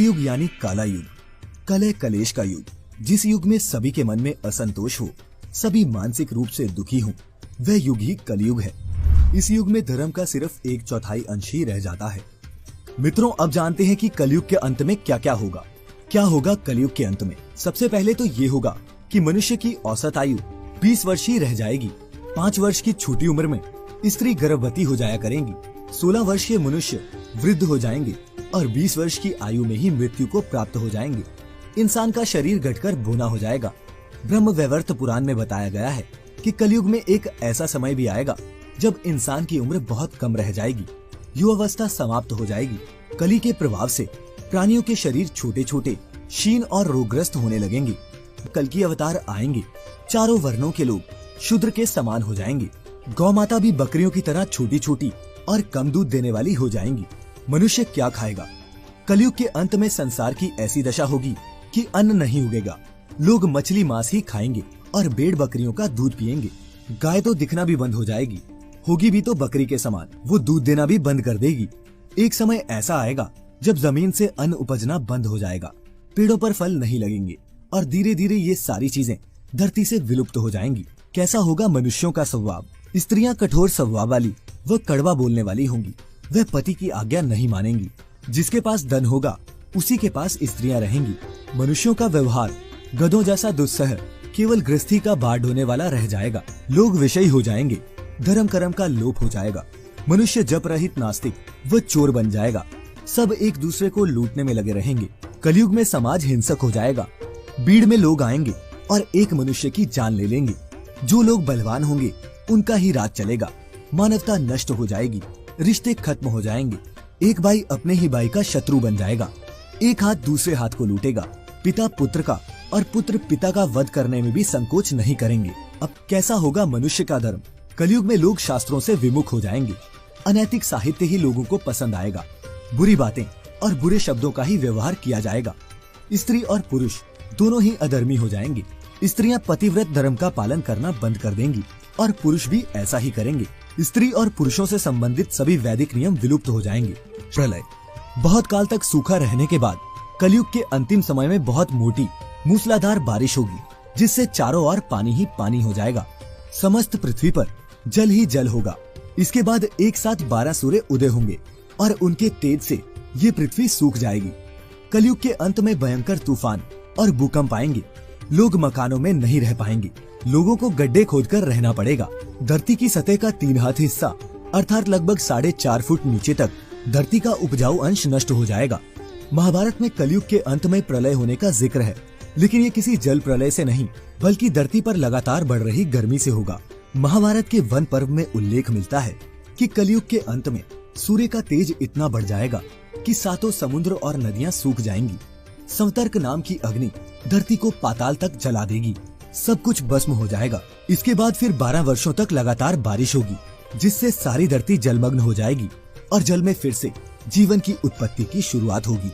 कलयुग यानी काला युग, कलह कलेश का युग, जिस युग में सभी के मन में असंतोष हो, सभी मानसिक रूप से दुखी हों, वह युग ही कलयुग है। इस युग में धर्म का सिर्फ 1/4 अंश ही रह जाता है। मित्रों, अब जानते हैं कि कलयुग के अंत में क्या क्या होगा। क्या होगा कलयुग के अंत में? सबसे पहले तो ये होगा कि मनुष्य की औसत आयु 20 वर्ष ही रह जाएगी। 5 वर्ष की छोटी उम्र में स्त्री गर्भवती हो जाया करेंगी, 16 वर्ष के मनुष्य वृद्ध हो जाएंगे और 20 वर्ष की आयु में ही मृत्यु को प्राप्त हो जाएंगे। इंसान का शरीर घटकर बोना हो जाएगा। ब्रह्म वैवर्त पुराण में बताया गया है कि कलयुग में एक ऐसा समय भी आएगा जब इंसान की उम्र बहुत कम रह जाएगी, युवावस्था समाप्त हो जाएगी। कली के प्रभाव से प्राणियों के शरीर छोटे छोटे, क्षीण और रोगग्रस्त होने लगेंगे। कल की अवतार आएंगे, चारों वर्णों के लोग शूद्र के समान हो जाएंगे। गौ माता भी बकरियों की तरह छोटी छोटी और कम दूध देने वाली हो जाएंगी। मनुष्य क्या खाएगा? कलयुग के अंत में संसार की ऐसी दशा होगी कि अन्न नहीं उगेगा। लोग मछली मांस ही खाएंगे और भेड़ बकरियों का दूध पिएंगे। गाय तो दिखना भी बंद हो जाएगी, होगी भी तो बकरी के समान, वो दूध देना भी बंद कर देगी। एक समय ऐसा आएगा जब जमीन से अन्न उपजना बंद हो जाएगा, पेड़ों पर फल नहीं लगेंगे और धीरे धीरे ये सारी चीजें धरती से विलुप्त हो जाएंगी। कैसा होगा मनुष्यों का स्वभाव? स्त्रियां कठोर स्वभाव वाली व कड़वा बोलने वाली होंगी। वह पति की आज्ञा नहीं मानेंगी। जिसके पास धन होगा उसी के पास स्त्रियां रहेंगी। मनुष्यों का व्यवहार गधों जैसा दुस्सह, केवल गृहस्थी का भार ढोने वाला रह जाएगा। लोग विषयी हो जाएंगे, धर्म कर्म का लोप हो जाएगा। मनुष्य जप रहित नास्तिक व चोर बन जाएगा। सब एक दूसरे को लूटने में लगे रहेंगे। कलयुग में समाज हिंसक हो जाएगा। भीड़ में लोग आएंगे और एक मनुष्य की जान ले लेंगे। जो लोग बलवान होंगे उनका ही राज चलेगा। मानवता नष्ट हो जाएगी, रिश्ते खत्म हो जाएंगे। एक भाई अपने ही भाई का शत्रु बन जाएगा। एक हाथ दूसरे हाथ को लूटेगा। पिता पुत्र का और पुत्र पिता का वध करने में भी संकोच नहीं करेंगे। अब कैसा होगा मनुष्य का धर्म? कलयुग में लोग शास्त्रों से विमुख हो जाएंगे। अनैतिक साहित्य ही लोगों को पसंद आएगा। बुरी बातें और बुरे शब्दों का ही व्यवहार किया जाएगा। स्त्री और पुरुष दोनों ही अधर्मी हो जाएंगे। स्त्रियां पतिव्रत धर्म का पालन करना बंद कर देंगी और पुरुष भी ऐसा ही करेंगे। स्त्री और पुरुषों से संबंधित सभी वैदिक नियम विलुप्त हो जाएंगे। प्रलय। बहुत काल तक सूखा रहने के बाद कलयुग के अंतिम समय में बहुत मोटी मूसलाधार बारिश होगी, जिससे चारों ओर पानी ही पानी हो जाएगा। समस्त पृथ्वी पर जल ही जल होगा। इसके बाद एक साथ 12 सूर्य उदय होंगे और उनके तेज से ये पृथ्वी सूख जाएगी। कलयुग के अंत में भयंकर तूफान और भूकंप आएंगे। लोग मकानों में नहीं रह पाएंगे। लोगों को गड्ढे खोदकर रहना पड़ेगा। धरती की सतह का 3 हाथ हिस्सा अर्थात लगभग 4.5 फुट नीचे तक धरती का उपजाऊ अंश नष्ट हो जाएगा। महाभारत में कलयुग के अंत में प्रलय होने का जिक्र है, लेकिन ये किसी जल प्रलय से नहीं बल्कि धरती पर लगातार बढ़ रही गर्मी से होगा। महाभारत के वन पर्व में उल्लेख मिलता है कि कलयुग के अंत में सूर्य का तेज इतना बढ़ जाएगा कि 7 समुद्र और नदियां सूख जाएंगी। संतर्क नाम की अग्नि धरती को पाताल तक जला देगी। सब कुछ भस्म हो जाएगा। इसके बाद फिर 12 वर्षों तक लगातार बारिश होगी, जिससे सारी धरती जलमग्न हो जाएगी और जल में फिर से जीवन की उत्पत्ति की शुरुआत होगी।